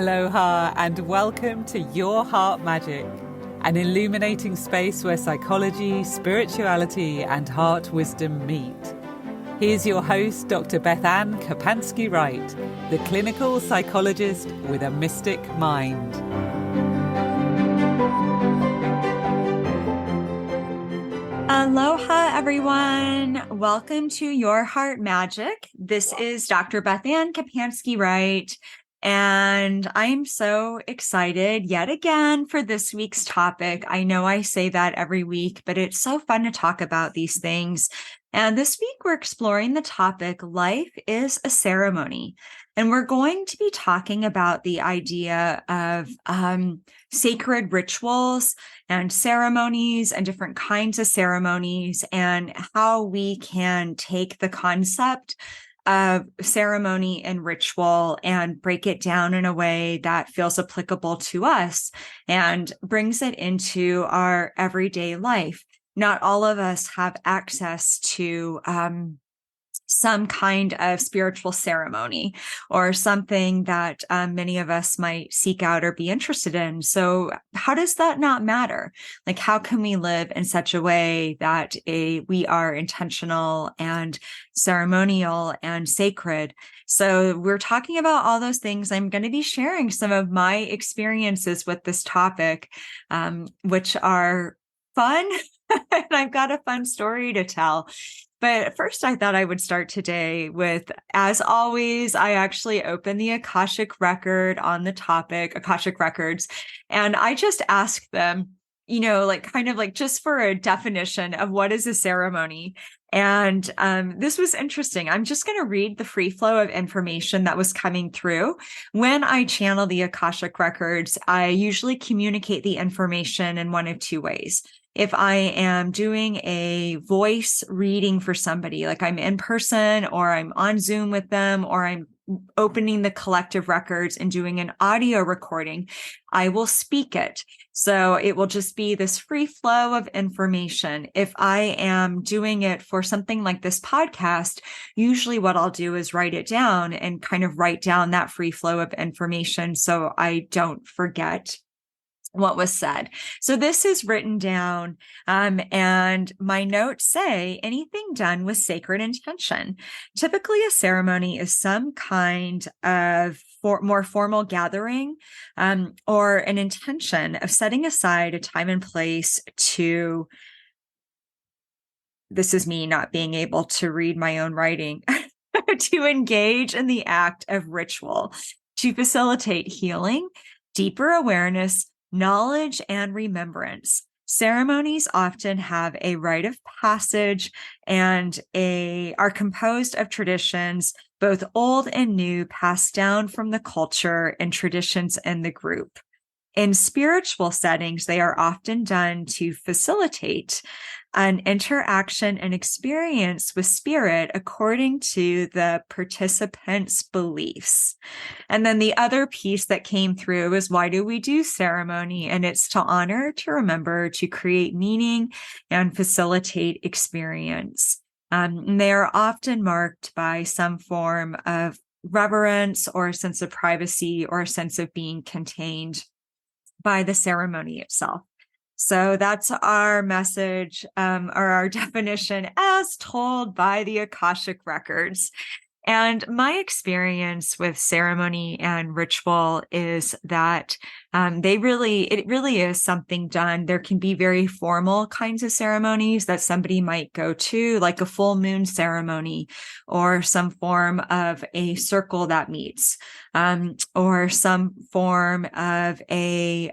Aloha and welcome to Your Heart Magic, an illuminating space where psychology, spirituality and heart wisdom meet. Here's your host, Dr. BethAnne Kapansky-Wright, the clinical psychologist with a mystic mind. Aloha, everyone. Welcome to Your Heart Magic. This is Dr. BethAnne Kapansky-Wright, and I'm so excited yet again for this week's topic. I know I say that every week, but it's so fun to talk about these things. And this week we're exploring the topic, Life is a Ceremony. And we're going to be talking about the idea of sacred rituals and ceremonies and different kinds of ceremonies, and how we can take the concept of ceremony and ritual and break it down in a way that feels applicable to us and brings it into our everyday life. Not all of us have access to some kind of spiritual ceremony or something that many of us might seek out or be interested in. So how does that not matter? Like, how can we live in such a way that we are intentional and ceremonial and sacred? So we're talking about all those things. I'm going to be sharing some of my experiences with this topic, which are fun. And I've got a fun story to tell. But first, I thought I would start today with, as always, I actually opened the Akashic record on the topic, Akashic records, and I just asked them, just for a definition of what is a ceremony. And this was interesting. I'm just going to read the free flow of information that was coming through. When I channel the Akashic records, I usually communicate the information in one of two ways. If I am doing a voice reading for somebody, like I'm in person or I'm on Zoom with them, or I'm opening the collective records and doing an audio recording, I will speak it. So it will just be this free flow of information. If I am doing it for something like this podcast, usually what I'll do is write it down and kind of write down that free flow of information so I don't forget what was said. So this is written down, and my notes say anything done with sacred intention. Typically, a ceremony is some kind of more formal gathering, or an intention of setting aside a time and place to, this is me not being able to read my own writing, to engage in the act of ritual, to facilitate healing, deeper awareness, knowledge, and remembrance. Ceremonies often have a rite of passage and are composed of traditions, both old and new, passed down from the culture and traditions in the group. In spiritual settings, they are often done to facilitate an interaction and experience with spirit according to the participants' beliefs. And then the other piece that came through is, why do we do ceremony? And it's to honor, to remember, to create meaning, and facilitate experience. They are often marked by some form of reverence or a sense of privacy or a sense of being contained by the ceremony itself. So that's our message, or our definition as told by the Akashic records. And my experience with ceremony and ritual is that it really is something done. There can be very formal kinds of ceremonies that somebody might go to, like a full moon ceremony, or some form of a circle that meets, or some form of a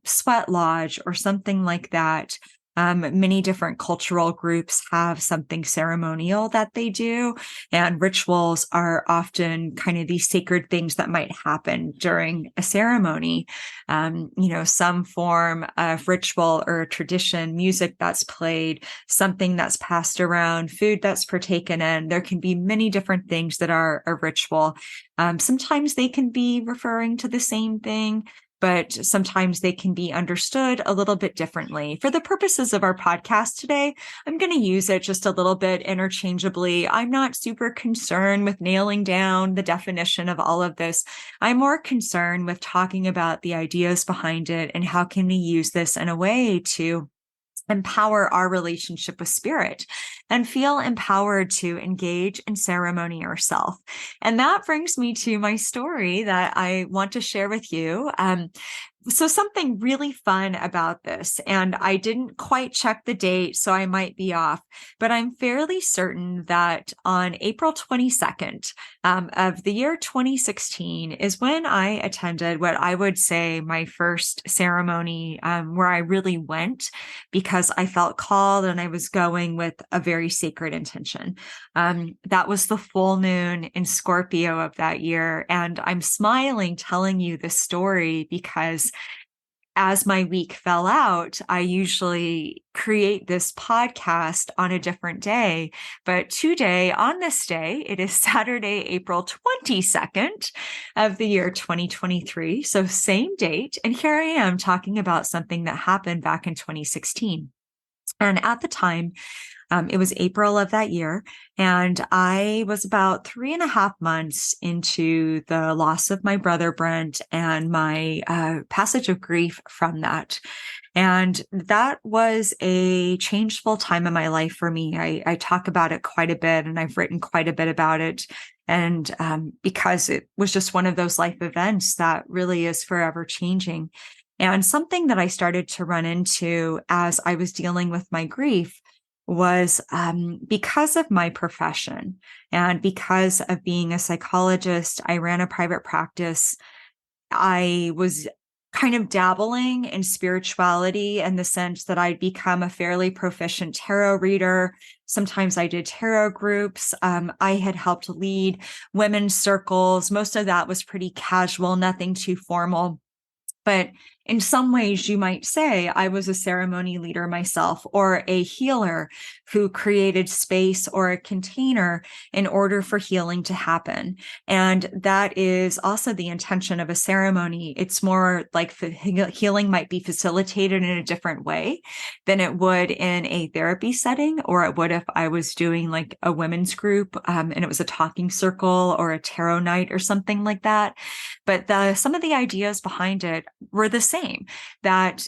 sweat lodge or something like that. Many different cultural groups have something ceremonial that they do, and rituals are often kind of these sacred things that might happen during a ceremony. Some form of ritual or tradition, music that's played, something that's passed around, food that's partaken in. There can be many different things that are a ritual. Sometimes they can be referring to the same thing, but sometimes they can be understood a little bit differently. For the purposes of our podcast today, I'm going to use it just a little bit interchangeably. I'm not super concerned with nailing down the definition of all of this. I'm more concerned with talking about the ideas behind it and how can we use this in a way to empower our relationship with spirit and feel empowered to engage in ceremony ourselves. And that brings me to my story that I want to share with you. So something really fun about this, and I didn't quite check the date, so I might be off, but I'm fairly certain that on April 22nd of the year 2016 is when I attended what I would say my first ceremony where I really went because I felt called and I was going with a very sacred intention. That was the full moon in Scorpio of that year, and I'm smiling telling you this story because as my week fell out, I usually create this podcast on a different day. But today, on this day, it is Saturday, April 22nd of the year 2023. So same date. And here I am talking about something that happened back in 2016. And at the time, it was April of that year, and I was about 3.5 months into the loss of my brother, Brent, and my passage of grief from that. And that was a changeful time in my life for me. I talk about it quite a bit, and I've written quite a bit about it. And because it was just one of those life events that really is forever changing. And something that I started to run into as I was dealing with my grief was because of my profession and because of being a psychologist. I ran a private practice. I was kind of dabbling in spirituality in the sense that I'd become a fairly proficient tarot reader. Sometimes I did tarot groups. I had helped lead women's circles. Most of that was pretty casual, nothing too formal. But in some ways, you might say I was a ceremony leader myself, or a healer who created space or a container in order for healing to happen. And that is also the intention of a ceremony. It's more like healing might be facilitated in a different way than it would in a therapy setting, or it would if I was doing like a women's group and it was a talking circle or a tarot night or something like that. But some of the ideas behind it were the same, that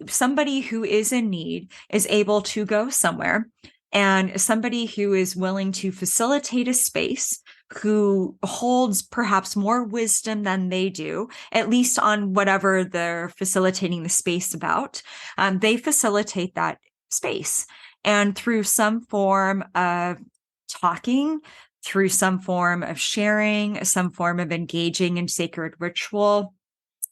somebody who is in need is able to go somewhere, and somebody who is willing to facilitate a space, who holds perhaps more wisdom than they do, at least on whatever they're facilitating the space about, they facilitate that space. And through some form of talking, through some form of sharing, some form of engaging in sacred ritual,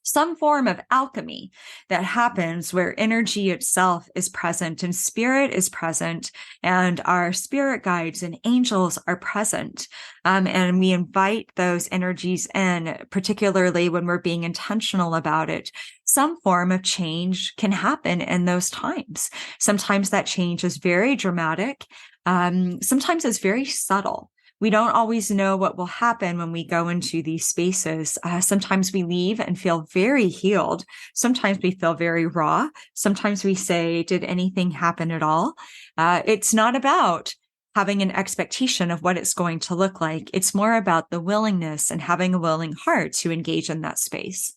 some form of alchemy that happens where energy itself is present and spirit is present and our spirit guides and angels are present. And we invite those energies in, particularly when we're being intentional about it. Some form of change can happen in those times. Sometimes that change is very dramatic. Sometimes it's very subtle. We don't always know what will happen when we go into these spaces. Sometimes we leave and feel very healed. Sometimes we feel very raw. Sometimes we say, did anything happen at all? It's not about having an expectation of what it's going to look like. It's more about the willingness and having a willing heart to engage in that space.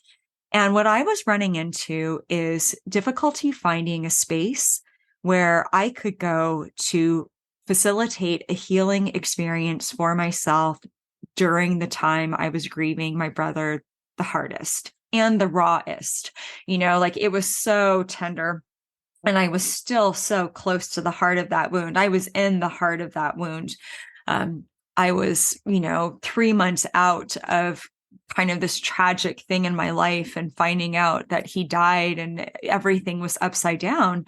And what I was running into is difficulty finding a space where I could go to facilitate a healing experience for myself during the time I was grieving my brother the hardest and the rawest. Like it was so tender. And I was still so close to the heart of that wound. I was in the heart of that wound. I was, 3 months out of kind of this tragic thing in my life and finding out that he died and everything was upside down.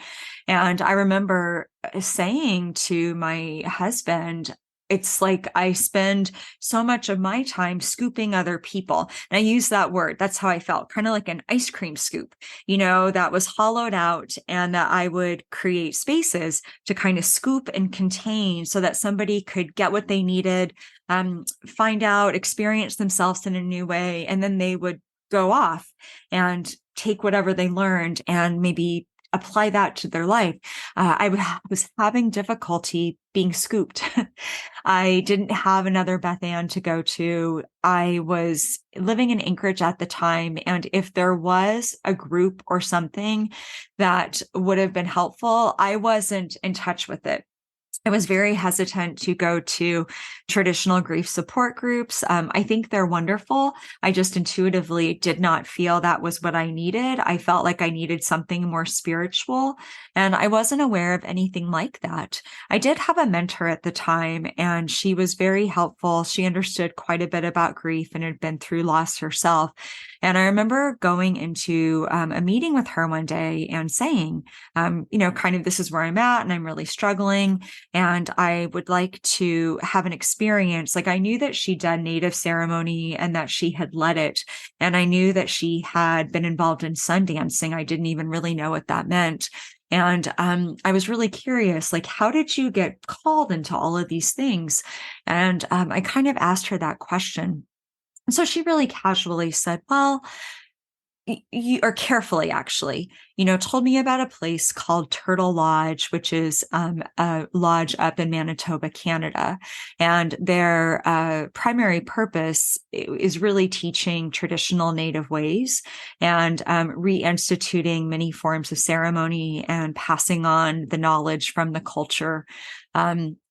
And I remember saying to my husband, it's like I spend so much of my time scooping other people. And I use that word. That's how I felt, kind of like an ice cream scoop, that was hollowed out, and that I would create spaces to kind of scoop and contain so that somebody could get what they needed, find out, experience themselves in a new way. And then they would go off and take whatever they learned and maybe apply that to their life. Was having difficulty being scooped. I didn't have another BethAnne to go to. I was living in Anchorage at the time. And if there was a group or something that would have been helpful, I wasn't in touch with it. I was very hesitant to go to traditional grief support groups. I think they're wonderful. I just intuitively did not feel that was what I needed. I felt like I needed something more spiritual, and I wasn't aware of anything like that. I did have a mentor at the time, and she was very helpful. She understood quite a bit about grief and had been through loss herself. And I remember going into a meeting with her one day and saying, kind of, this is where I'm at and I'm really struggling. And I would like to have an experience. Like, I knew that she'd done native ceremony and that she had led it. And I knew that she had been involved in sun dancing. I didn't even really know what that meant. And I was really curious, like, how did you get called into all of these things? And I kind of asked her that question. And so she really casually said, well, or carefully actually, told me about a place called Turtle Lodge, which is a lodge up in Manitoba, Canada. And their primary purpose is really teaching traditional Native ways and reinstituting many forms of ceremony and passing on the knowledge from the culture.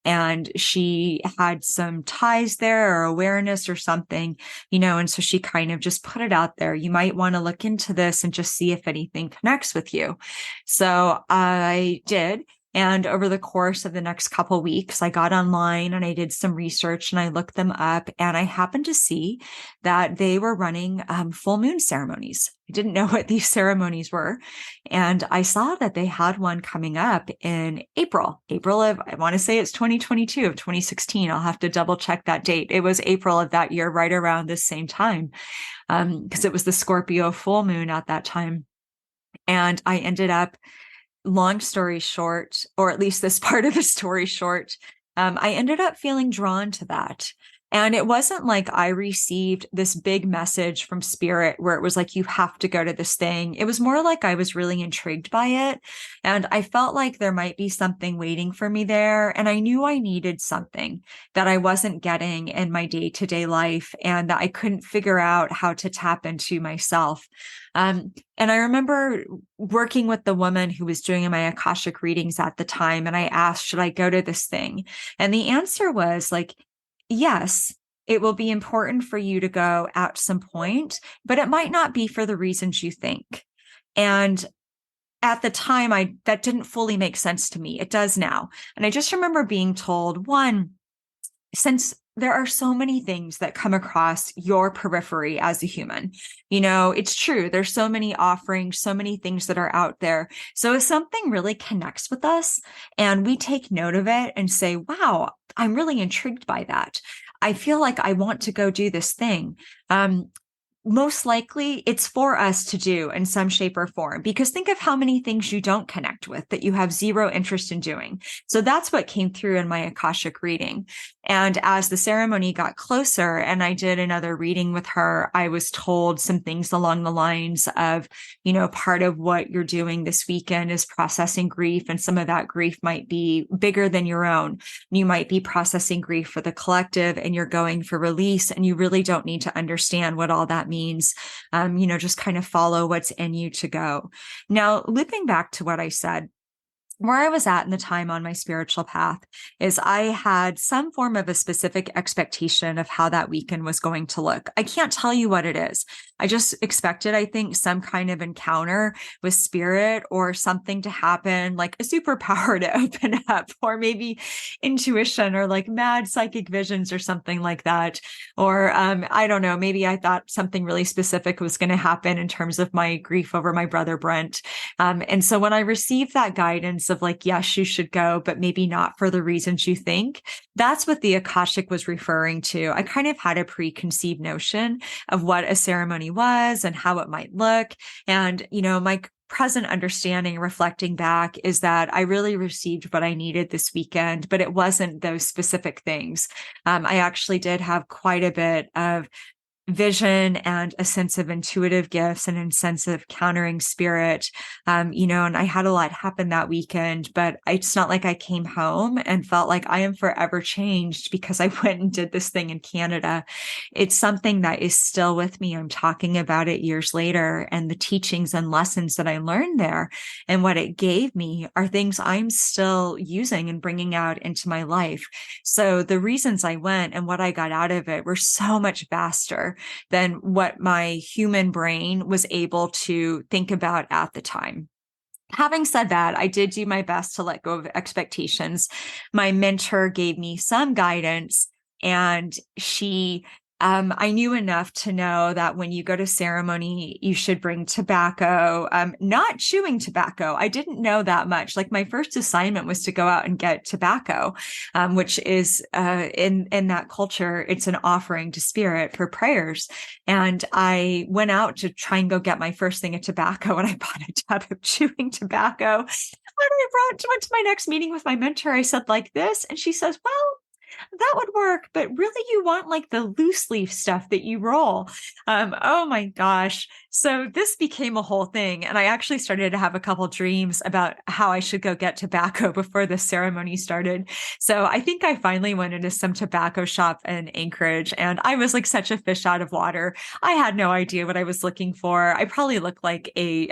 And she had some ties there or awareness or something, and so she kind of just put it out there. You might want to look into this and just see if anything connects with you. So I did. And over the course of the next couple of weeks, I got online and I did some research and I looked them up, and I happened to see that they were running full moon ceremonies. I didn't know what these ceremonies were. And I saw that they had one coming up in April of, I want to say it's 2022 of 2016. I'll have to double check that date. It was April of that year, right around this same time, because it was the Scorpio full moon at that time. And I ended up, long story short, or at least this part of the story short, I ended up feeling drawn to that. And it wasn't like I received this big message from spirit where it was like, you have to go to this thing. It was more like I was really intrigued by it. And I felt like there might be something waiting for me there. And I knew I needed something that I wasn't getting in my day-to-day life and that I couldn't figure out how to tap into myself. And I remember working with the woman who was doing my Akashic readings at the time. And I asked, should I go to this thing? And the answer was like, yes, it will be important for you to go at some point, but it might not be for the reasons you think. And at the time, that didn't fully make sense to me. It does now. And I just remember being told, one, since there are so many things that come across your periphery as a human, it's true. There's so many offerings, so many things that are out there. So if something really connects with us and we take note of it and say, wow, I'm really intrigued by that, I feel like I want to go do this thing. Most likely it's for us to do in some shape or form, because think of how many things you don't connect with that you have zero interest in doing. So that's what came through in my Akashic reading. And as the ceremony got closer and I did another reading with her, I was told some things along the lines of, part of what you're doing this weekend is processing grief. And some of that grief might be bigger than your own. You might be processing grief for the collective and you're going for release, and you really don't need to understand what all that means. Just kind of follow what's in you to go. Now, looping back to what I said, where I was at in the time on my spiritual path is I had some form of a specific expectation of how that weekend was going to look. I can't tell you what it is. I just expected, I think, some kind of encounter with spirit or something to happen, like a superpower to open up, or maybe intuition or like mad psychic visions or something like that. Or I don't know, maybe I thought something really specific was going to happen in terms of my grief over my brother Brent. And so when I received that guidance of like, yes, you should go, but maybe not for the reasons you think, that's what the Akashic was referring to. I kind of had a preconceived notion of what a ceremony was and how it might look. And, my present understanding, reflecting back, is that I really received what I needed this weekend, but it wasn't those specific things. I actually did have quite a bit of vision and a sense of intuitive gifts and a sense of countering spirit. And I had a lot happen that weekend, but it's not like I came home and felt like I am forever changed because I went and did this thing in Canada. It's something that is still with me. I'm talking about it years later, and the teachings and lessons that I learned there and what it gave me are things I'm still using and bringing out into my life. So the reasons I went and what I got out of it were so much vaster than what my human brain was able to think about at the time. Having said that, I did do my best to let go of expectations. My mentor gave me some guidance, and I knew enough to know that when you go to ceremony, you should bring tobacco, not chewing tobacco. I didn't know that much. Like, my first assignment was to go out and get tobacco, which is, in that culture, it's an offering to spirit for prayers. And I went out to try and go get my first thing of tobacco, and I bought a tub of chewing tobacco. When I went to my next meeting with my mentor, I said like this, and she says, well, that would work, but really you want like the loose leaf stuff that you roll. Oh my gosh. So this became a whole thing. And I actually started to have a couple dreams about how I should go get tobacco before the ceremony started. So I think I finally went into some tobacco shop in Anchorage, and I was like such a fish out of water. I had no idea what I was looking for. I probably looked like a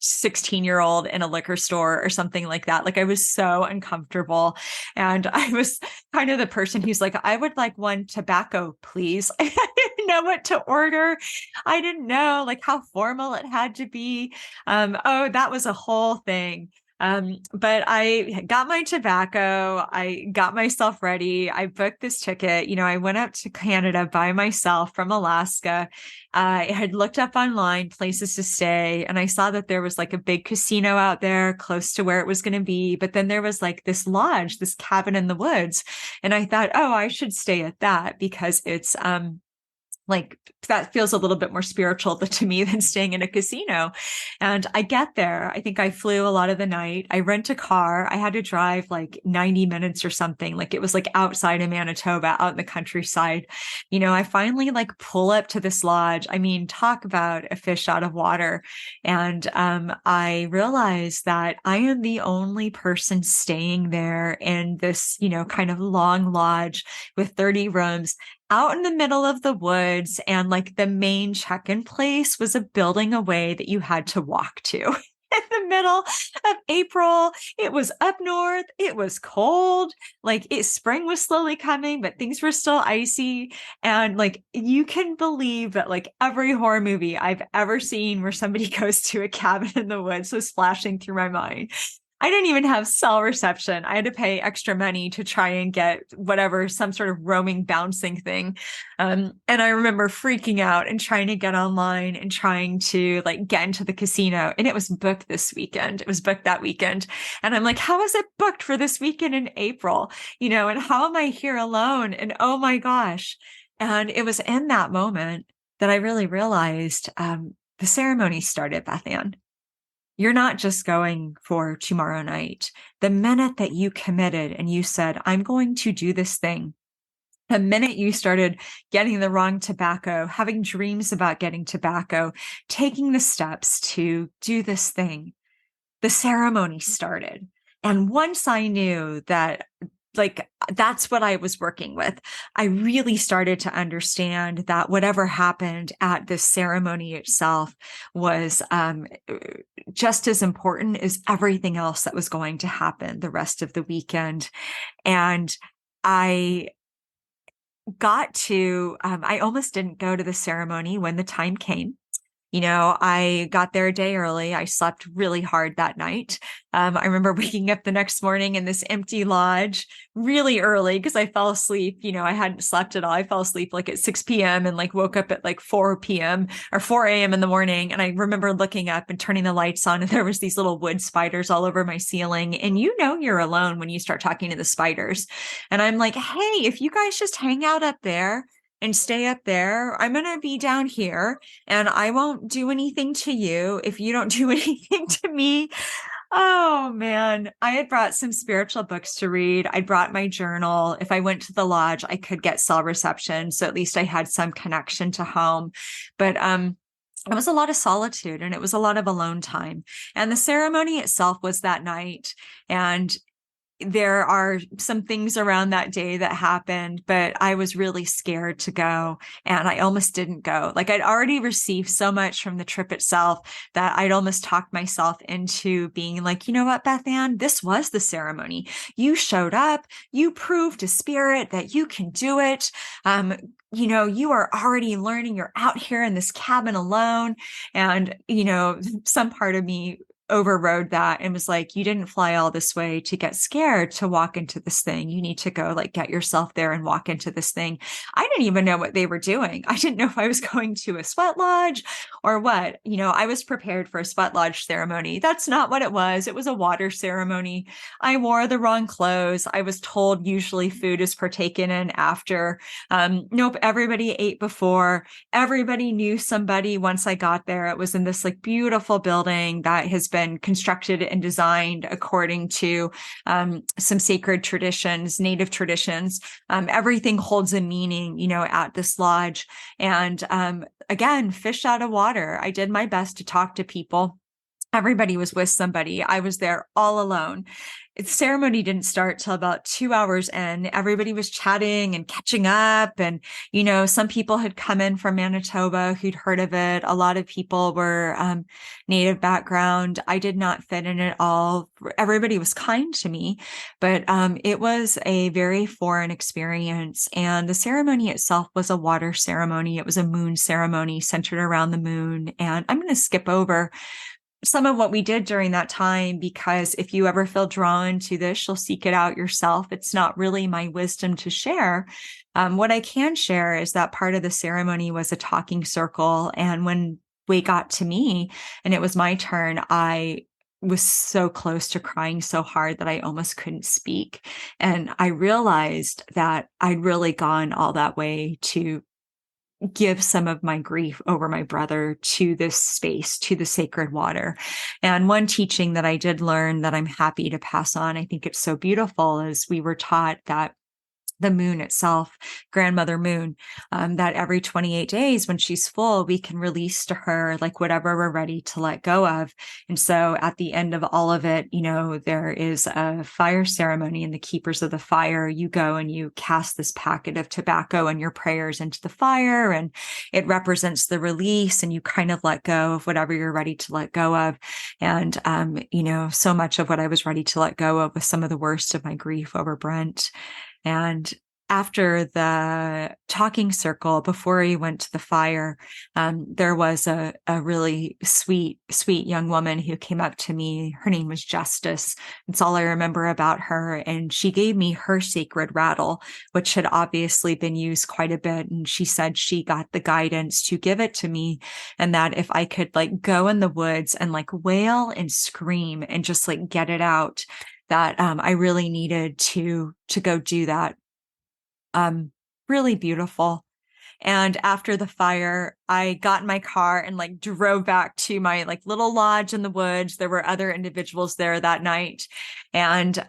16-year-old in a liquor store or something like that. Like, I was so uncomfortable. And I was kind of the person who's like, I would like one tobacco, please. I didn't know what to order. I didn't know like how formal it had to be. That was a whole thing. But I got my tobacco. I got myself ready. I booked this ticket. I went out to Canada by myself from Alaska. I had looked up online places to stay, and I saw that there was like a big casino out there close to where it was going to be. But then there was like this lodge, this cabin in the woods. And I thought, oh, I should stay at that because it's, like, that feels a little bit more spiritual to me than staying in a casino. And I get there. I think I flew a lot of the night. I rent a car. I had to drive like 90 minutes or something. Like, it was like outside of Manitoba, out in the countryside. I finally like pull up to this lodge. I mean, talk about a fish out of water. And I realized that I am the only person staying there in this, kind of long lodge with 30 rooms, out in the middle of the woods. And like, the main check-in place was a building away that you had to walk to. In the middle of April, it was up north. It was cold. Like, spring was slowly coming, but things were still icy. And like, you can believe that like every horror movie I've ever seen where somebody goes to a cabin in the woods was flashing through my mind. I didn't even have cell reception. I had to pay extra money to try and get some sort of roaming bouncing thing. And I remember freaking out and trying to get online and trying to like get into the casino. And it was booked this weekend. It was booked that weekend. And I'm like, how is it booked for this weekend in April? And how am I here alone? And oh my gosh. And it was in that moment that I really realized the ceremony started, BethAnne. You're not just going for tomorrow night. The minute that you committed and you said, I'm going to do this thing, the minute you started getting the wrong tobacco, having dreams about getting tobacco, taking the steps to do this thing, the ceremony started. And once I knew that, like, that's what I was working with, I really started to understand that whatever happened at this ceremony itself was just as important as everything else that was going to happen the rest of the weekend. And I I almost didn't go to the ceremony when the time came. I got there a day early. I slept really hard that night. I remember waking up the next morning in this empty lodge really early because I fell asleep. I hadn't slept at all. I fell asleep like at 6 p.m. and like woke up at like 4 p.m. or 4 a.m. in the morning. And I remember looking up and turning the lights on, and there was these little wood spiders all over my ceiling. And you're alone when you start talking to the spiders. And I'm like, hey, if you guys just hang out up there and stay up there, I'm going to be down here and I won't do anything to you if you don't do anything to me. Oh man, I had brought some spiritual books to read. I brought my journal. If I went to the lodge, I could get cell reception. So at least I had some connection to home. But it was a lot of solitude and it was a lot of alone time. And the ceremony itself was that night. And there are some things around that day that happened, but I was really scared to go and I almost didn't go. Like I'd already received so much from the trip itself that I'd almost talked myself into being like, you know what, BethAnne, this was the ceremony. You showed up, you proved to spirit that you can do it. You are already learning, you're out here in this cabin alone. And, some part of me overrode that and was like, you didn't fly all this way to get scared to walk into this thing. You need to go like get yourself there and walk into this thing. I didn't even know what they were doing. I didn't know if I was going to a sweat lodge or what. I was prepared for a sweat lodge ceremony. That's not what it was. It was a water ceremony. I wore the wrong clothes. I was told usually food is partaken in after. Nope, everybody ate before. Everybody knew somebody once I got there. It was in this like beautiful building that has been constructed and designed according to some sacred traditions, native traditions. Everything holds a meaning, at this lodge. And again, fish out of water. I did my best to talk to people. Everybody was with somebody. I was there all alone. The ceremony didn't start till about 2 hours in. Everybody was chatting and catching up. And, some people had come in from Manitoba who'd heard of it. A lot of people were native background. I did not fit in at all. Everybody was kind to me, but it was a very foreign experience. And the ceremony itself was a water ceremony. It was a moon ceremony centered around the moon. And I'm going to skip over some of what we did during that time, because if you ever feel drawn to this, you'll seek it out yourself. It's not really my wisdom to share. What I can share is that part of the ceremony was a talking circle. And when we got to me and it was my turn, I was so close to crying so hard that I almost couldn't speak. And I realized that I'd really gone all that way to give some of my grief over my brother to this space, to the sacred water. And one teaching that I did learn that I'm happy to pass on, I think it's so beautiful, is we were taught that the moon itself, grandmother moon, that every 28 days when she's full, we can release to her like whatever we're ready to let go of. And so at the end of all of it, there is a fire ceremony, and the keepers of the fire, you go and you cast this packet of tobacco and your prayers into the fire, and it represents the release, and you kind of let go of whatever you're ready to let go of. And, so much of what I was ready to let go of was some of the worst of my grief over Brent. And after the talking circle, before he went to the fire, there was a really sweet young woman who came up to me. Her name was Justice. That's all I remember about her. And she gave me her sacred rattle, which had obviously been used quite a bit. And she said she got the guidance to give it to me, and that if I could like go in the woods and like wail and scream and just like get it out, that I really needed to go do that. Really beautiful. And after the fire, I got in my car and like drove back to my like little lodge in the woods. There were other individuals there that night. And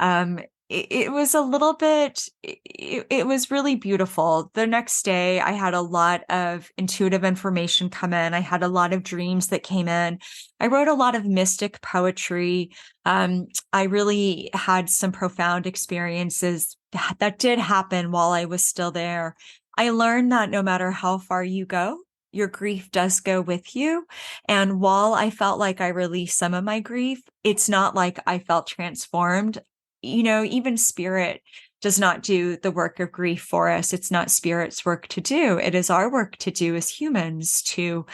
it was a little bit, it was really beautiful. The next day, I had a lot of intuitive information come in. I had a lot of dreams that came in. I wrote a lot of mystic poetry. I really had some profound experiences that did happen while I was still there. I learned that no matter how far you go, your grief does go with you. And while I felt like I released some of my grief, it's not like I felt transformed. Even spirit does not do the work of grief for us. It's not spirit's work to do. It is our work to do as humans to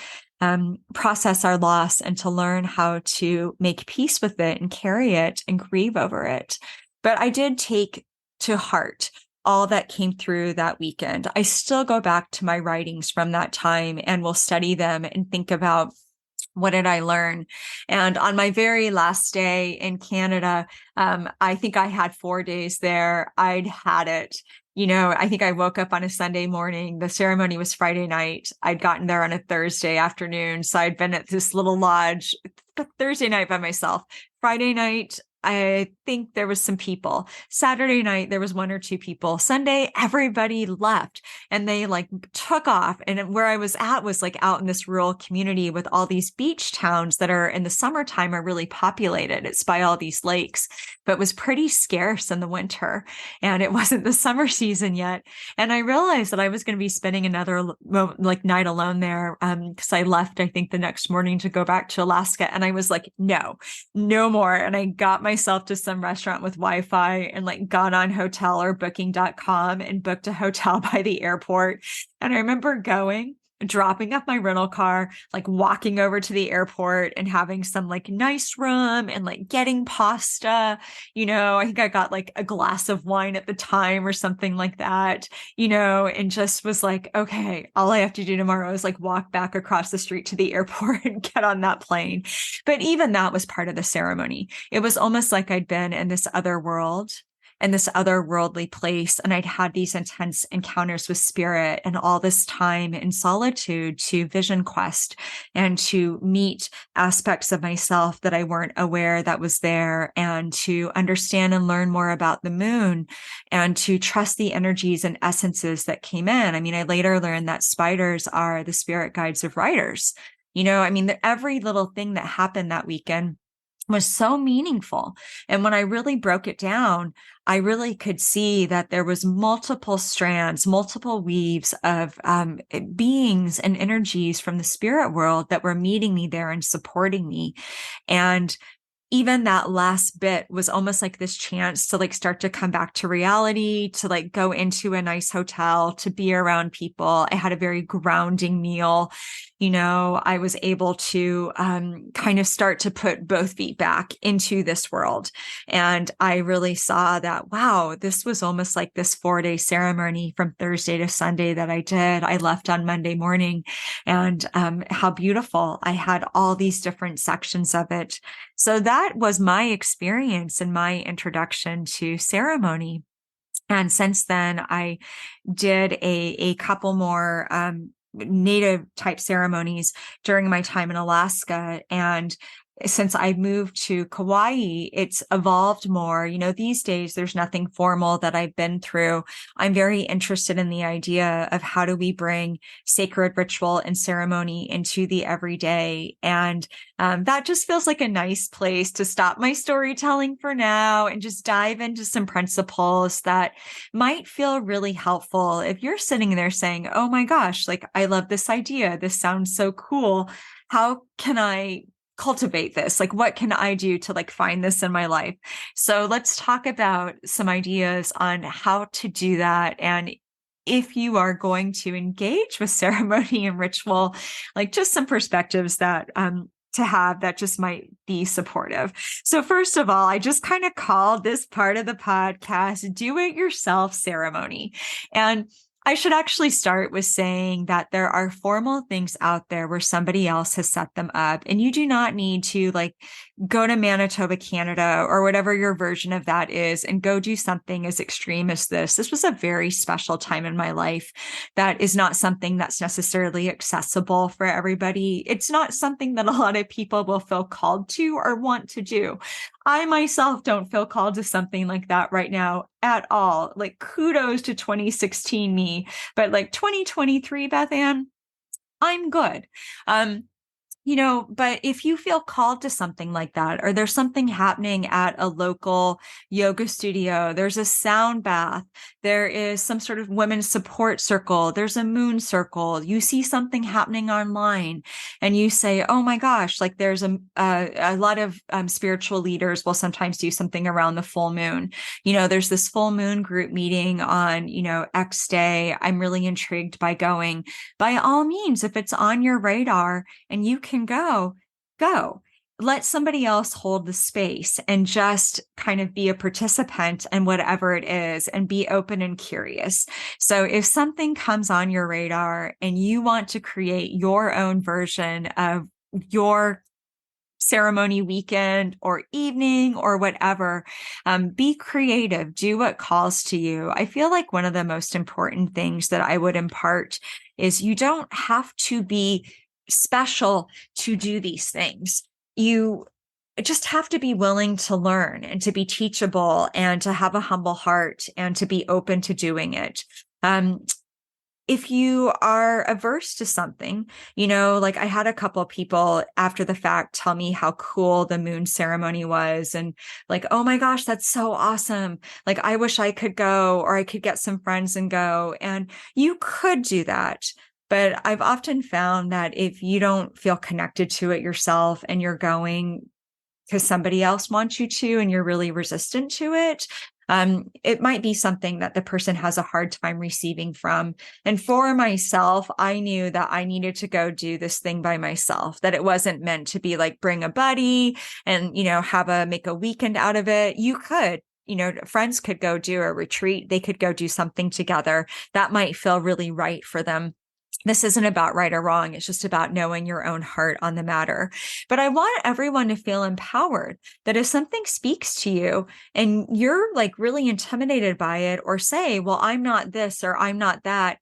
process our loss and to learn how to make peace with it and carry it and grieve over it. But I did take to heart all that came through that weekend. I still go back to my writings from that time and will study them and think about what did I learn? And on my very last day in Canada, I think I had 4 days there. I'd had it. I think I woke up on a Sunday morning. The ceremony was Friday night. I'd gotten there on a Thursday afternoon. So I'd been at this little lodge Thursday night by myself. Friday night, I think there was some people. Saturday night, there was one or two people. Sunday, everybody left and they like took off. And where I was at was like out in this rural community with all these beach towns that are in the summertime are really populated. It's by all these lakes, but was pretty scarce in the winter. And it wasn't the summer season yet. And I realized that I was going to be spending another like night alone there. Cause I left, I think the next morning to go back to Alaska. And I was like, no more. And I got myself to some restaurant with Wi-Fi and like got on hotel or booking.com and booked a hotel by the airport. And I remember dropping off my rental car, like walking over to the airport and having some like nice room and like getting pasta. I think I got like a glass of wine at the time or something like that, and just was like, okay, all I have to do tomorrow is like walk back across the street to the airport and get on that plane. But even that was part of the ceremony. It was almost like I'd been in this other world and this otherworldly place. And I'd had these intense encounters with spirit and all this time in solitude to vision quest and to meet aspects of myself that I weren't aware that was there, and to understand and learn more about the moon and to trust the energies and essences that came in. I mean, I later learned that spiders are the spirit guides of writers. Every little thing that happened that weekend was so meaningful. And when I really broke it down, I really could see that there was multiple strands, multiple weaves of beings and energies from the spirit world that were meeting me there and supporting me. And even that last bit was almost like this chance to like start to come back to reality, to like go into a nice hotel, to be around people. I had a very grounding meal. I was able to kind of start to put both feet back into this world. And I really saw that, wow, this was almost like this 4-day ceremony from Thursday to Sunday that I did. I left on Monday morning, and how beautiful. I had all these different sections of it. So that was my experience and my introduction to ceremony. And since then, I did a couple more native type ceremonies during my time in Alaska. And since I moved to Kauai, it's evolved more. These days, there's nothing formal that I've been through. I'm very interested in the idea of how do we bring sacred ritual and ceremony into the everyday. And that just feels like a nice place to stop my storytelling for now and just dive into some principles that might feel really helpful. If you're sitting there saying, oh my gosh, like, I love this idea. This sounds so cool. How can I cultivate this? Like, what can I do to like find this in my life? So let's talk about some ideas on how to do that. And if you are going to engage with ceremony and ritual, like just some perspectives that to have that just might be supportive. So first of all, I just kind of called this part of the podcast Do It Yourself Ceremony. And I should actually start with saying that there are formal things out there where somebody else has set them up, and you do not need to like go to Manitoba, Canada, or whatever your version of that is, and go do something as extreme as this. This was a very special time in my life that is not something that's necessarily accessible for everybody. It's not something that a lot of people will feel called to or want to do. I myself don't feel called to something like that right now at all. Like, kudos to 2016 me, but like 2023 BethAnne, I'm good. But if you feel called to something like that, or there's something happening at a local yoga studio, there's a sound bath, there is some sort of women's support circle, there's a moon circle, you see something happening online and you say, oh my gosh, like there's a lot of spiritual leaders will sometimes do something around the full moon. There's this full moon group meeting on, X day. I'm really intrigued by going. By all means, if it's on your radar and you can go. Let somebody else hold the space and just kind of be a participant in whatever it is and be open and curious. So if something comes on your radar and you want to create your own version of your ceremony weekend or evening or whatever, be creative, do what calls to you. I feel like one of the most important things that I would impart is you don't have to be special to do these things. just have to be willing to learn and to be teachable and to have a humble heart and to be open to doing it. If you are averse to something, like I had a couple of people after the fact tell me how cool the moon ceremony was and like, oh my gosh, that's so awesome. Like, I wish I could go, or I could get some friends and go. And you could do that. But I've often found that if you don't feel connected to it yourself and you're going because somebody else wants you to, and you're really resistant to it, it might be something that the person has a hard time receiving from. And for myself, I knew that I needed to go do this thing by myself, that it wasn't meant to be like bring a buddy and, make a weekend out of it. You could, friends could go do a retreat. They could go do something together that might feel really right for them. This isn't about right or wrong. It's just about knowing your own heart on the matter. But I want everyone to feel empowered, that if something speaks to you and you're like really intimidated by it, or say, well, I'm not this or I'm not that,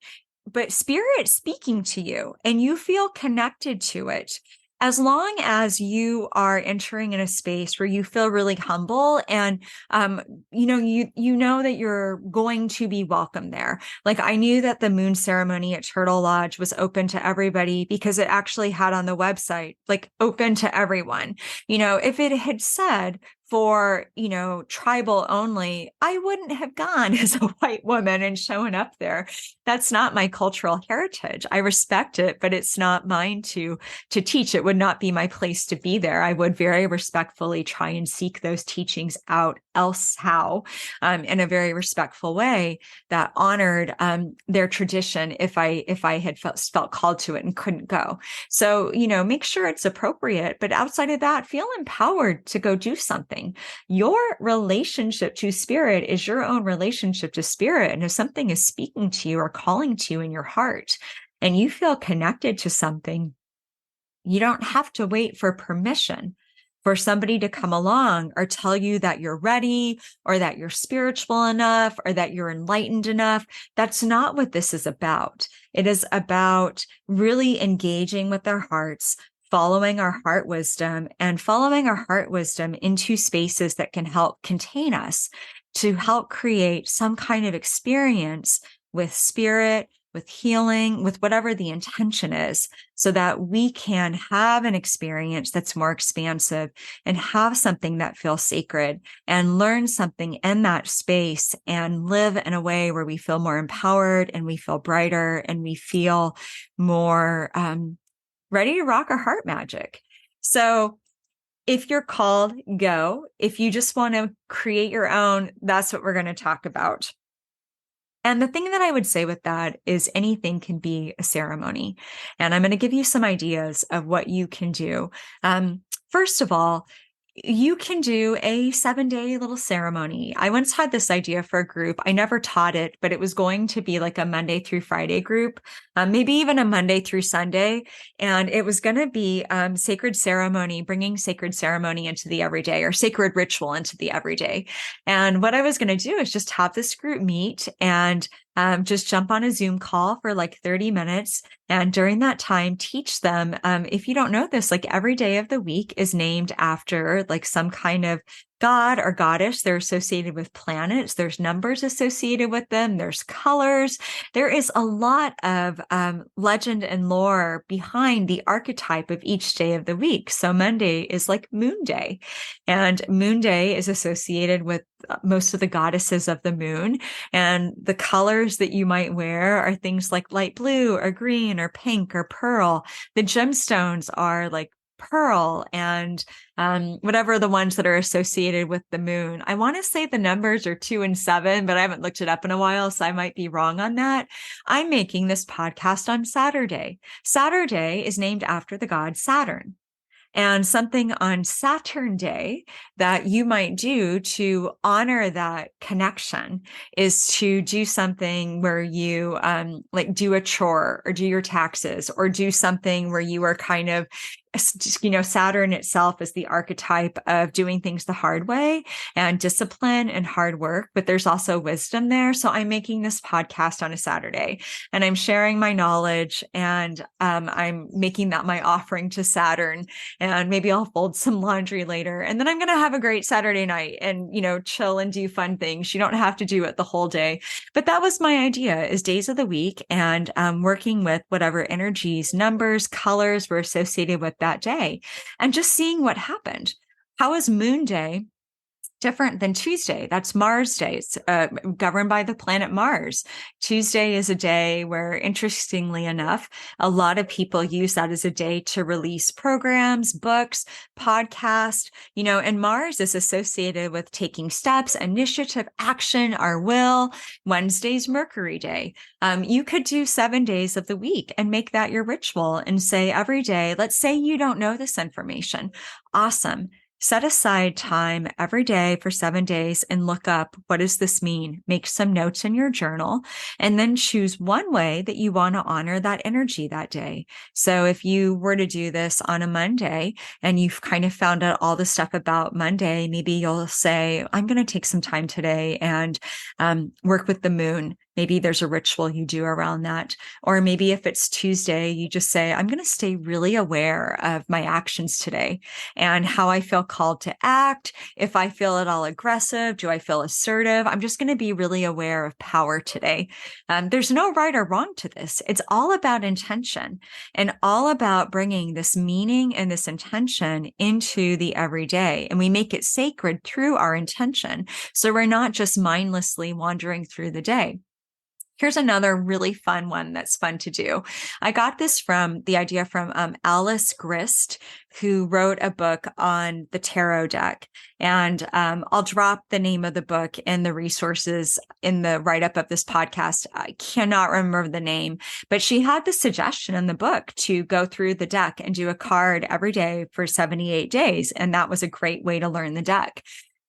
but spirit speaking to you and you feel connected to it, as long as you are entering in a space where you feel really humble and, you know that you're going to be welcome there. Like, I knew that the moon ceremony at Turtle Lodge was open to everybody because it actually had on the website, like, open to everyone. If it had said for, tribal only, I wouldn't have gone as a white woman and shown up there. That's not my cultural heritage. I respect it, but it's not mine to teach. It would not be my place to be there. I would very respectfully try and seek those teachings out how in a very respectful way that honored their tradition if I had felt called to it and couldn't go. So, make sure it's appropriate, but outside of that, feel empowered to go do something. Your relationship to spirit is your own relationship to spirit. And if something is speaking to you or calling to you in your heart and you feel connected to something, you don't have to wait for permission for somebody to come along or tell you that you're ready or that you're spiritual enough or that you're enlightened enough. That's not what this is about. It is about really engaging with our hearts, following our heart wisdom, and following our heart wisdom into spaces that can help contain us to help create some kind of experience with spirit, with healing, with whatever the intention is, so that we can have an experience that's more expansive and have something that feels sacred and learn something in that space and live in a way where we feel more empowered and we feel brighter and we feel more ready to rock our heart magic. So if you're called, go. If you just want to create your own, that's what we're going to talk about. And the thing that I would say with that is anything can be a ceremony. And I'm going to give you some ideas of what you can do. First of all, you can do a 7-day little ceremony. I once had this idea for a group. I never taught it, but it was going to be like a Monday through Friday group, maybe even a Monday through Sunday. And it was going to be sacred ceremony, bringing sacred ceremony into the everyday, or sacred ritual into the everyday. And what I was going to do is just have this group meet and just jump on a Zoom call for like 30 minutes. And during that time, teach them, if you don't know this, like every day of the week is named after like some kind of god or goddess. They're associated with planets. There's numbers associated with them. There's colors. There is a lot of legend and lore behind the archetype of each day of the week. So Monday is like Moon Day, and Moon Day is associated with most of the goddesses of the moon. And the colors that you might wear are things like light blue or green or pink or pearl. The gemstones are like pearl and whatever the ones that are associated with the moon. I want to say the numbers are 2 and 7, but I haven't looked it up in a while, so I might be wrong on that. I'm making this podcast on Saturday. Saturday is named after the god Saturn. And something on Saturn Day that you might do to honor that connection is to do something where you like do a chore or do your taxes or do something where you are kind of Saturn itself is the archetype of doing things the hard way and discipline and hard work, but there's also wisdom there. So I'm making this podcast on a Saturday and I'm sharing my knowledge, and I'm making that my offering to Saturn, and maybe I'll fold some laundry later. And then I'm going to have a great Saturday night and, chill and do fun things. You don't have to do it the whole day. But that was my idea, is days of the week, and working with whatever energies, numbers, colors were associated with that day, and just seeing what happened. How is Moon Day different than Tuesday? That's Mars Day. It's governed by the planet Mars. Tuesday is a day where, interestingly enough, a lot of people use that as a day to release programs, books, podcasts, and Mars is associated with taking steps, initiative, action, our will. Wednesday's Mercury Day. You could do 7 days of the week and make that your ritual and say every day, let's say you don't know this information. Awesome. Set aside time every day for 7 days and look up, what does this mean? Make some notes in your journal, and then choose one way that you want to honor that energy that day. So if you were to do this on a Monday and you've kind of found out all the stuff about Monday, maybe you'll say, I'm going to take some time today and work with the moon. Maybe there's a ritual you do around that. Or maybe if it's Tuesday, you just say, I'm going to stay really aware of my actions today and how I feel called to act. If I feel at all aggressive, do I feel assertive? I'm just going to be really aware of power today. There's no right or wrong to this. It's all about intention and all about bringing this meaning and this intention into the everyday. And we make it sacred through our intention. So we're not just mindlessly wandering through the day. Here's another really fun one that's fun to do. I got the idea from Alice Grist, who wrote a book on the tarot deck. And I'll drop the name of the book and the resources in the write-up of this podcast. I cannot remember the name, but she had the suggestion in the book to go through the deck and do a card every day for 78 days. And that was a great way to learn the deck.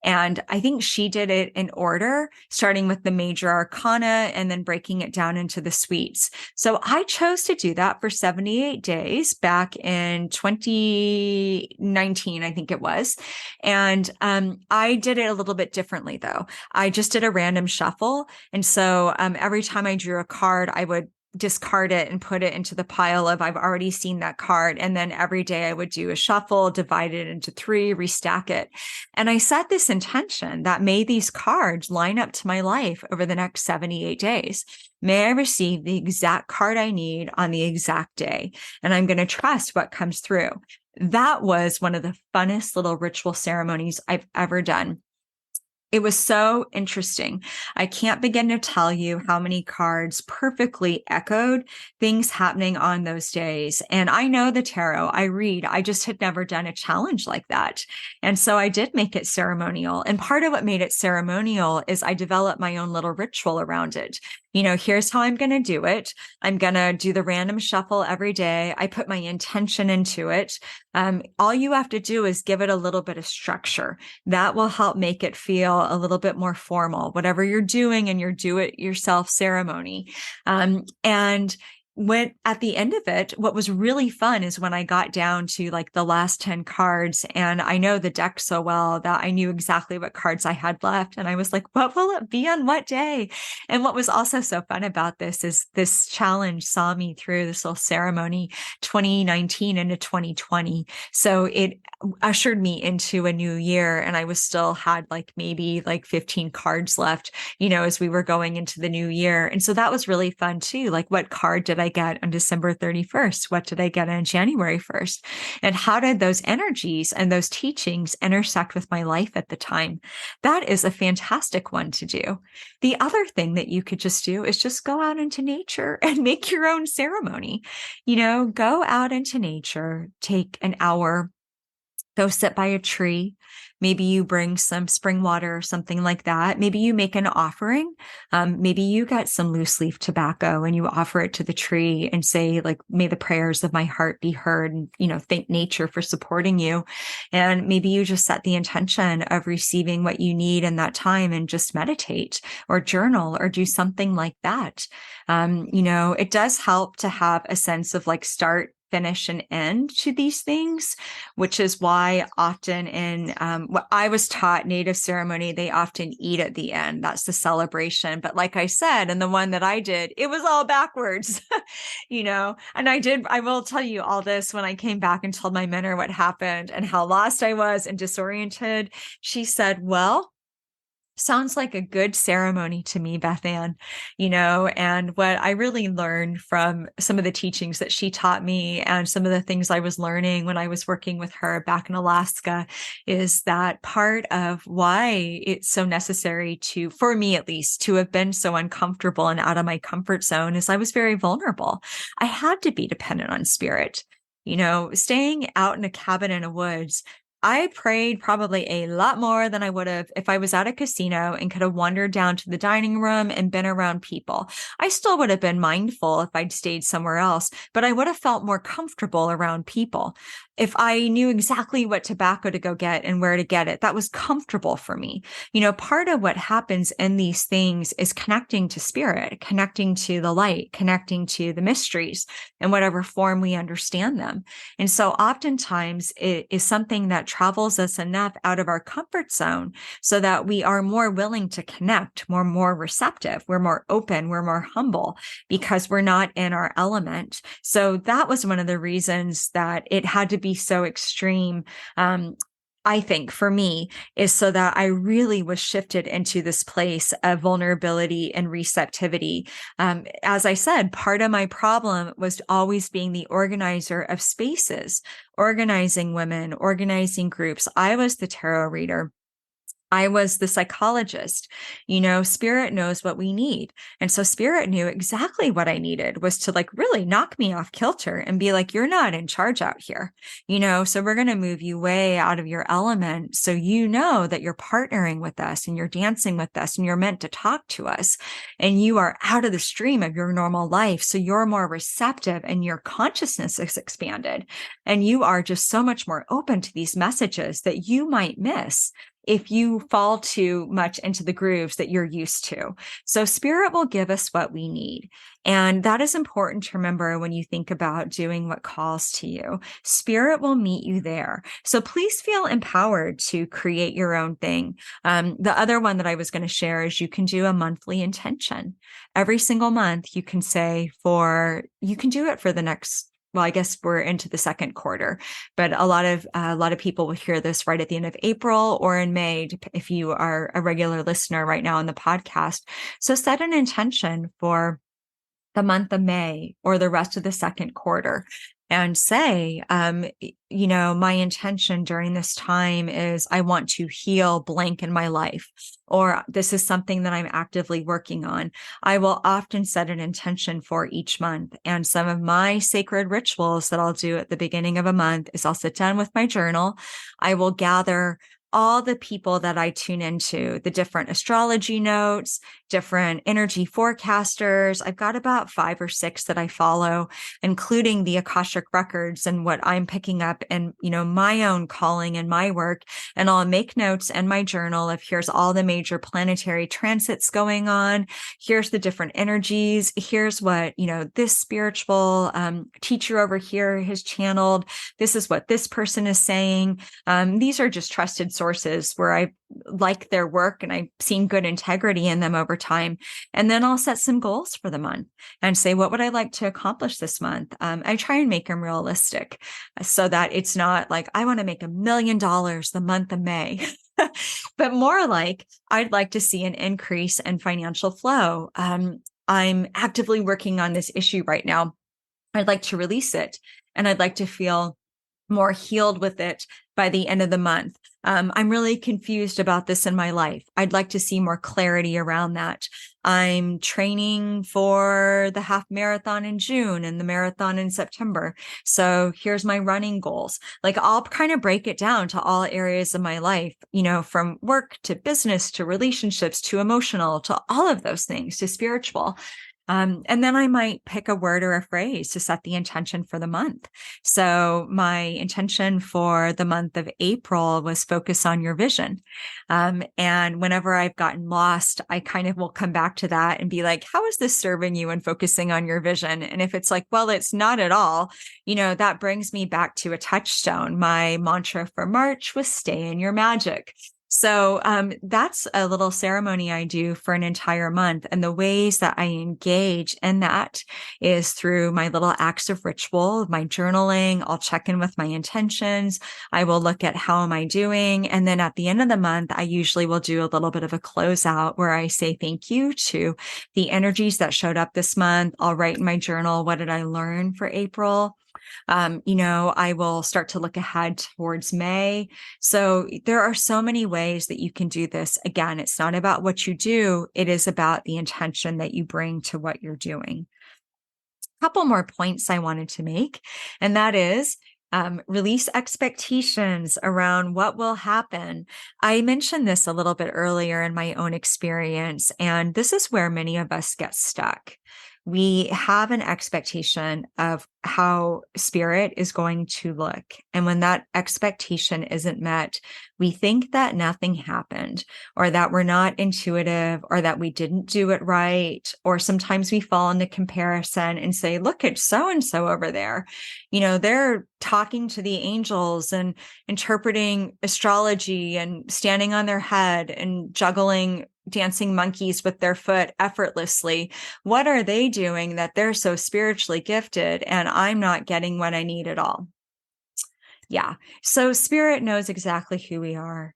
And I think she did it in order, starting with the major arcana and then breaking it down into the suites. So I chose to do that for 78 days back in 2019, I think it was. And I did it a little bit differently, though. I just did a random shuffle. And so every time I drew a card, I would discard it and put it into the pile of, I've already seen that card. And then every day I would do a shuffle, divide it into 3, restack it. And I set this intention that may these cards line up to my life over the next 78 days. May I receive the exact card I need on the exact day. And I'm going to trust what comes through. That was one of the funnest little ritual ceremonies I've ever done. It was so interesting. I can't begin to tell you how many cards perfectly echoed things happening on those days. And I know the tarot, I read, I just had never done a challenge like that. And so I did make it ceremonial. And part of what made it ceremonial is I developed my own little ritual around it. Here's how I'm going to do it. I'm going to do the random shuffle every day. I put my intention into it. All you have to do is give it a little bit of structure. That will help make it feel a little bit more formal, whatever you're doing in your do-it-yourself ceremony. And when at the end of it, what was really fun is when I got down to like the last 10 cards, and I know the deck so well that I knew exactly what cards I had left. And I was like, what will it be on what day? And what was also so fun about this is this challenge saw me through this little ceremony 2019 into 2020. So it ushered me into a new year, and I was still had maybe 15 cards left, as we were going into the new year. And so that was really fun too. Like, what card did I get on December 31st? What did I get on January 1st? And how did those energies and those teachings intersect with my life at the time? That is a fantastic one to do. The other thing that you could just do is just go out into nature and make your own ceremony. Go out into nature, take an hour, go sit by a tree. Maybe you bring some spring water or something like that. Maybe you make an offering. Maybe you get some loose leaf tobacco and you offer it to the tree and say, may the prayers of my heart be heard, and, thank nature for supporting you. And maybe you just set the intention of receiving what you need in that time and just meditate or journal or do something like that. It does help to have a sense of start finish and end to these things, which is why often in what I was taught, Native ceremony, they often eat at the end. That's the celebration. But like I said, and the one that I did, it was all backwards, and I will tell you all this when I came back and told my mentor what happened and how lost I was and disoriented. She said, well, sounds like a good ceremony to me, BethAnne, and what I really learned from some of the teachings that she taught me and some of the things I was learning when I was working with her back in Alaska is that part of why it's so necessary for me at least, to have been so uncomfortable and out of my comfort zone is I was very vulnerable. I had to be dependent on spirit. Staying out in a cabin in the woods, I prayed probably a lot more than I would have if I was at a casino and could have wandered down to the dining room and been around people. I still would have been mindful if I'd stayed somewhere else, but I would have felt more comfortable around people. If I knew exactly what tobacco to go get and where to get it, that was comfortable for me. Part of what happens in these things is connecting to spirit, connecting to the light, connecting to the mysteries in whatever form we understand them. And so oftentimes it is something that travels us enough out of our comfort zone so that we are more willing to connect, more receptive, we're more open, we're more humble because we're not in our element. So that was one of the reasons that it had to be so extreme. I think for me is so that I really was shifted into this place of vulnerability and receptivity. As I said, part of my problem was always being the organizer of spaces, organizing women, organizing groups. I was the tarot reader. I was the psychologist. Spirit knows what we need. And so spirit knew exactly what I needed was to really knock me off kilter and be like, you're not in charge out here, so we're going to move you way out of your element. So that you're partnering with us and you're dancing with us and you're meant to talk to us and you are out of the stream of your normal life. So you're more receptive and your consciousness is expanded and you are just so much more open to these messages that you might miss if you fall too much into the grooves that you're used to. So spirit will give us what we need. And that is important to remember when you think about doing what calls to you. Spirit will meet you there. So please feel empowered to create your own thing. The other one that I was going to share is you can do a monthly intention. Every single month you can you can do it for the next, well, I guess we're into the second quarter, but a lot of people will hear this right at the end of April or in May, if you are a regular listener right now on the podcast. So set an intention for the month of May or the rest of the second quarter and say, my intention during this time is I want to heal blank in my life, or this is something that I'm actively working on. I will often set an intention for each month. And some of my sacred rituals that I'll do at the beginning of a month is I'll sit down with my journal. I will gather all the people that I tune into, the different astrology notes, different energy forecasters. I've got about 5 or 6 that I follow, including the Akashic records and what I'm picking up and, my own calling and my work. And I'll make notes in my journal of here's all the major planetary transits going on. Here's the different energies. Here's what, this spiritual teacher over here has channeled. This is what this person is saying. These are just trusted sources where I like their work and I've seen good integrity in them over time. And then I'll set some goals for the month and say, what would I like to accomplish this month? I try and make them realistic so that it's not like, I want to make $1 million the month of May, but more like I'd like to see an increase in financial flow. I'm actively working on this issue right now. I'd like to release it and I'd like to feel more healed with it by the end of the month. I'm really confused about this in my life. I'd like to see more clarity around that. I'm training for the half marathon in June and the marathon in September. So here's my running goals. I'll kind of break it down to all areas of my life, from work to business to relationships to emotional to all of those things to spiritual. And then I might pick a word or a phrase to set the intention for the month. So my intention for the month of April was focus on your vision. And whenever I've gotten lost, I kind of will come back to that and be like, how is this serving you in focusing on your vision? And if it's like, well, it's not at all, that brings me back to a touchstone. My mantra for March was stay in your magic. So that's a little ceremony I do for an entire month. And the ways that I engage in that is through my little acts of ritual, my journaling. I'll check in with my intentions. I will look at how am I doing. And then at the end of the month, I usually will do a little bit of a closeout where I say thank you to the energies that showed up this month. I'll write in my journal, what did I learn for April? I will start to look ahead towards May. So there are so many ways that you can do this. Again, it's not about what you do. It is about the intention that you bring to what you're doing. A couple more points I wanted to make, and that is release expectations around what will happen. I mentioned this a little bit earlier in my own experience, and this is where many of us get stuck. We have an expectation of how spirit is going to look. And when that expectation isn't met, we think that nothing happened, or that we're not intuitive, or that we didn't do it right. Or sometimes we fall into comparison and say, look at so-and-so over there. They're talking to the angels and interpreting astrology and standing on their head and juggling dancing monkeys with their foot effortlessly. What are they doing that they're so spiritually gifted and I'm not getting what I need at all? Yeah. So spirit knows exactly who we are.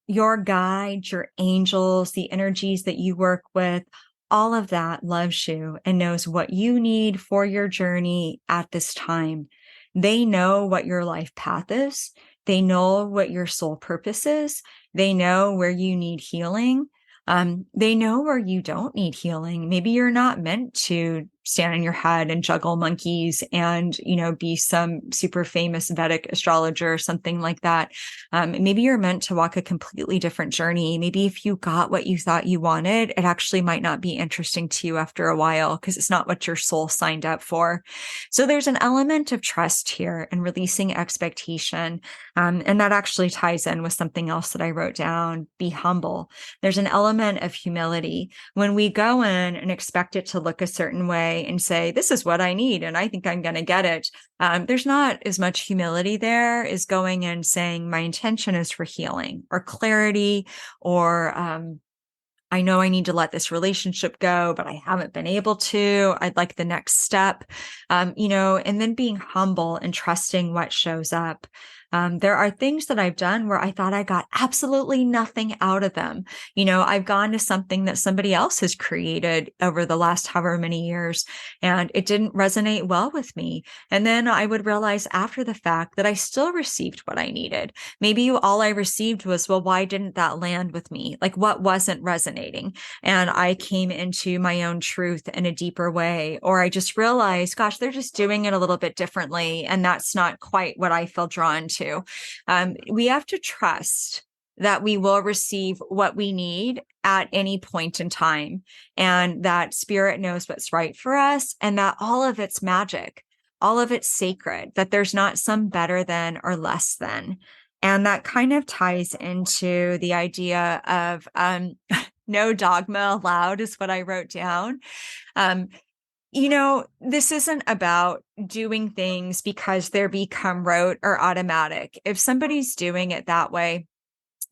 Your guide, your angels, the energies that you work with, all of that loves you and knows what you need for your journey at this time. They know what your life path is. They know what your soul purpose is. They know where you need healing. They know where you don't need healing. Maybe you're not meant to stand on your head and juggle monkeys and, be some super famous Vedic astrologer or something like that. Maybe you're meant to walk a completely different journey. Maybe if you got what you thought you wanted, it actually might not be interesting to you after a while because it's not what your soul signed up for. So there's an element of trust here and releasing expectation. And that actually ties in with something else that I wrote down, be humble. There's an element of humility. When we go in and expect it to look a certain way and say, this is what I need, and I think I'm going to get it. There's not as much humility there as going in saying, my intention is for healing or clarity, or I know I need to let this relationship go, but I haven't been able to. I'd like the next step, and then being humble and trusting what shows up. There are things that I've done where I thought I got absolutely nothing out of them. I've gone to something that somebody else has created over the last however many years, and it didn't resonate well with me. And then I would realize after the fact that I still received what I needed. Maybe all I received was, well, why didn't that land with me? Like, what wasn't resonating? And I came into my own truth in a deeper way, or I just realized, gosh, they're just doing it a little bit differently. And that's not quite what I feel drawn to. We have to trust that we will receive what we need at any point in time, and that spirit knows what's right for us, and that all of it's magic, all of it's sacred, that there's not some better than or less than. And that kind of ties into the idea of no dogma allowed is what I wrote down. This isn't about doing things because they're become rote or automatic. If somebody's doing it that way,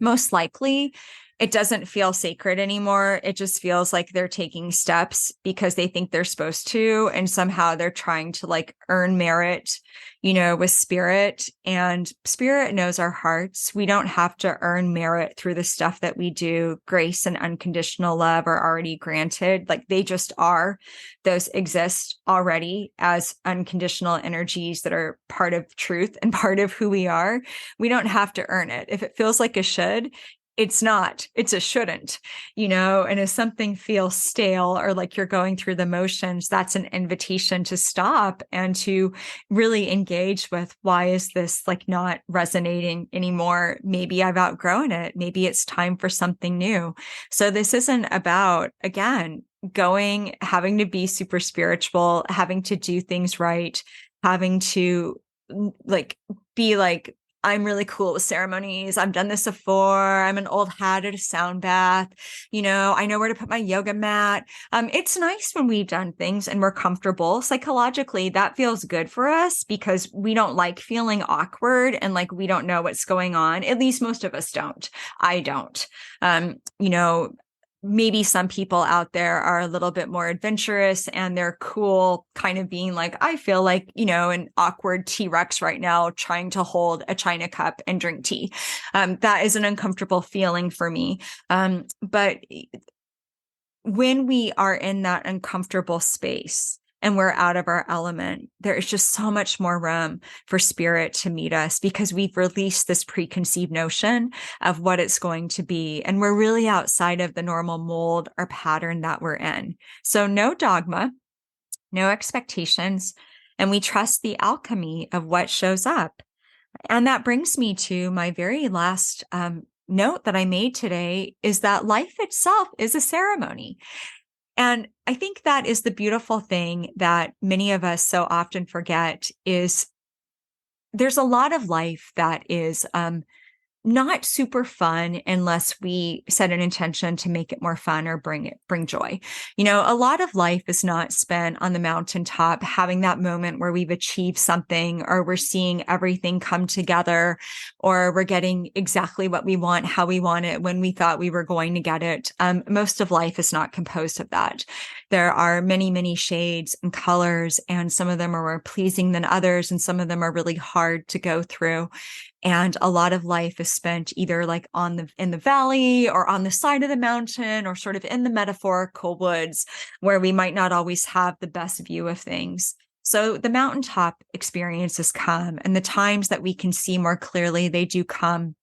most likely it doesn't feel sacred anymore. It just feels like they're taking steps because they think they're supposed to. And somehow they're trying to earn merit, with spirit, and spirit knows our hearts. We don't have to earn merit through the stuff that we do. Grace and unconditional love are already granted. They just are. Those exist already as unconditional energies that are part of truth and part of who we are. We don't have to earn it. If it feels like a should, it's not, it's a shouldn't, and if something feels stale or like you're going through the motions, that's an invitation to stop and to really engage with, why is this like not resonating anymore? Maybe I've outgrown it. Maybe it's time for something new. So this isn't about, again, having to be super spiritual, having to do things right, having to like be like, I'm really cool with ceremonies. I've done this before. I'm an old hat at a sound bath. I know where to put my yoga mat. It's nice when we've done things and we're comfortable. Psychologically, that feels good for us because we don't like feeling awkward and like we don't know what's going on. At least most of us don't. I don't. Maybe some people out there are a little bit more adventurous and they're cool kind of being like, I feel like, an awkward T-Rex right now trying to hold a China cup and drink tea. That is an uncomfortable feeling for me. But when we are in that uncomfortable space and we're out of our element, there is just so much more room for spirit to meet us because we've released this preconceived notion of what it's going to be. And we're really outside of the normal mold or pattern that we're in. So no dogma, no expectations, and we trust the alchemy of what shows up. And that brings me to my very last note that I made today, is that life itself is a ceremony. And I think that is the beautiful thing that many of us so often forget, is there's a lot of life that is not super fun unless we set an intention to make it more fun or bring joy. A lot of life is not spent on the mountaintop, having that moment where we've achieved something or we're seeing everything come together or we're getting exactly what we want, how we want it, when we thought we were going to get it. Most of life is not composed of that. There are many, many shades and colors, and some of them are more pleasing than others, and some of them are really hard to go through. And a lot of life is spent either like in the valley or on the side of the mountain or sort of in the metaphorical woods where we might not always have the best view of things. So the mountaintop experiences come, and the times that we can see more clearly, they do come.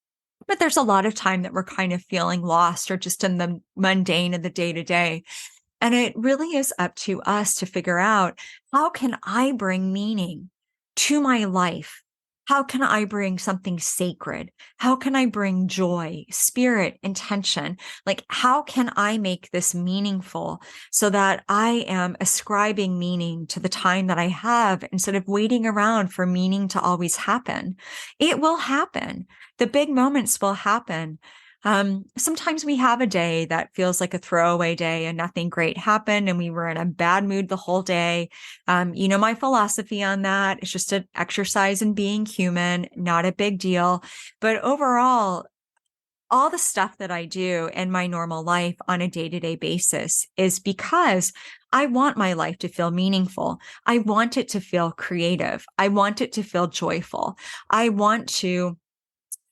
But there's a lot of time that we're kind of feeling lost or just in the mundane of the day to day. And it really is up to us to figure out, how can I bring meaning to my life? How can I bring something sacred? How can I bring joy, spirit, intention? Like, how can I make this meaningful so that I am ascribing meaning to the time that I have instead of waiting around for meaning to always happen? It will happen. The big moments will happen. Sometimes we have a day that feels like a throwaway day and nothing great happened and we were in a bad mood the whole day. My philosophy on that is just an exercise in being human, not a big deal. But overall, all the stuff that I do in my normal life on a day-to-day basis is because I want my life to feel meaningful. I want it to feel creative. I want it to feel joyful. I want to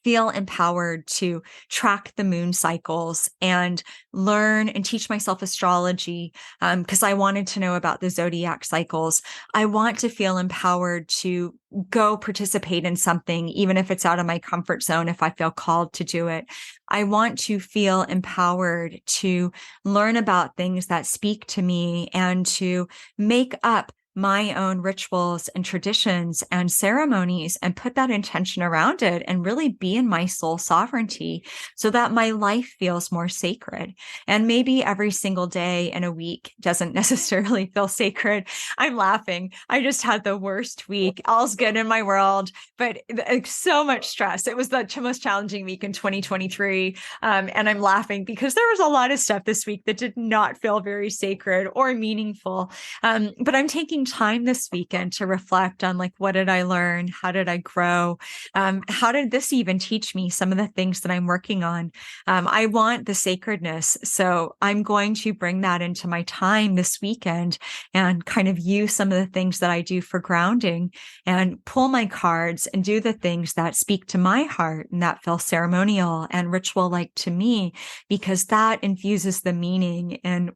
feel empowered to track the moon cycles and learn and teach myself astrology because I wanted to know about the zodiac cycles. I want to feel empowered to go participate in something, even if it's out of my comfort zone, if I feel called to do it. I want to feel empowered to learn about things that speak to me and to make up my own rituals and traditions and ceremonies and put that intention around it and really be in my soul sovereignty so that my life feels more sacred. And maybe every single day in a week doesn't necessarily feel sacred. I'm laughing. I just had the worst week. All's good in my world, but so much stress. It was the most challenging week in 2023. And I'm laughing because there was a lot of stuff this week that did not feel very sacred or meaningful. But I'm taking time this weekend to reflect on, like, what did I learn? How did I grow? How did this even teach me some of the things that I'm working on? I want the sacredness. So I'm going to bring that into my time this weekend and kind of use some of the things that I do for grounding and pull my cards and do the things that speak to my heart and that feel ceremonial and ritual like to me, because that infuses the meaning in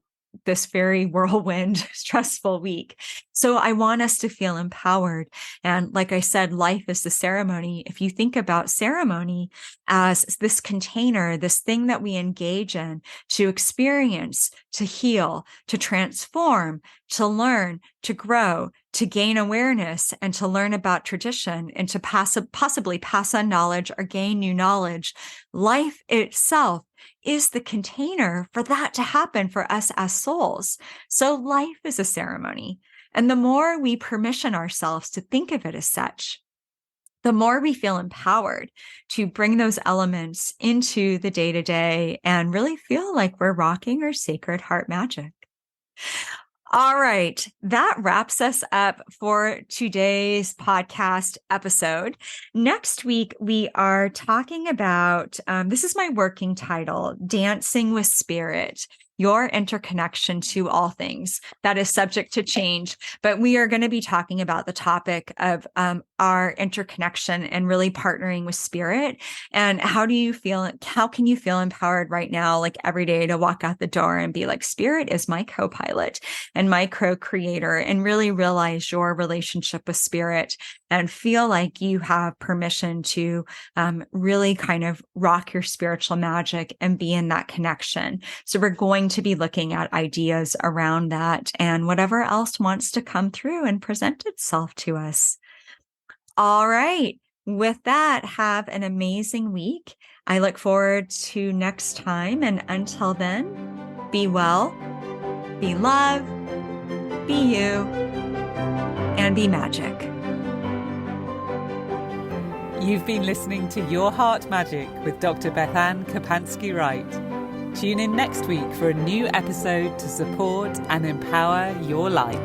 this very whirlwind, stressful week. So I want us to feel empowered. And like I said, life is the ceremony. If you think about ceremony as this container, this thing that we engage in to experience, to heal, to transform, to learn, to grow, to gain awareness, and to learn about tradition, and to possibly pass on knowledge or gain new knowledge, life itself is the container for that to happen for us as souls. So life is a ceremony. And the more we permission ourselves to think of it as such, the more we feel empowered to bring those elements into the day-to-day and really feel like we're rocking our sacred heart magic. All right, that wraps us up for today's podcast episode. Next week, we are talking about, this is my working title, Dancing with Spirit, your interconnection to all things. That is subject to change, but we are going to be talking about the topic of our interconnection and really partnering with spirit. And how can you feel empowered right now, like every day, to walk out the door and be like, spirit is my co-pilot and my co-creator, and really realize your relationship with spirit and feel like you have permission to really kind of rock your spiritual magic and be in that connection. So we're going to be looking at ideas around that and whatever else wants to come through and present itself to us. All right. With that, have an amazing week. I look forward to next time. And until then, be well, be love, be you, and be magic. You've been listening to Your Heart Magic with Dr. BethAnne Kapansky-Wright. Tune in next week for a new episode to support and empower your light.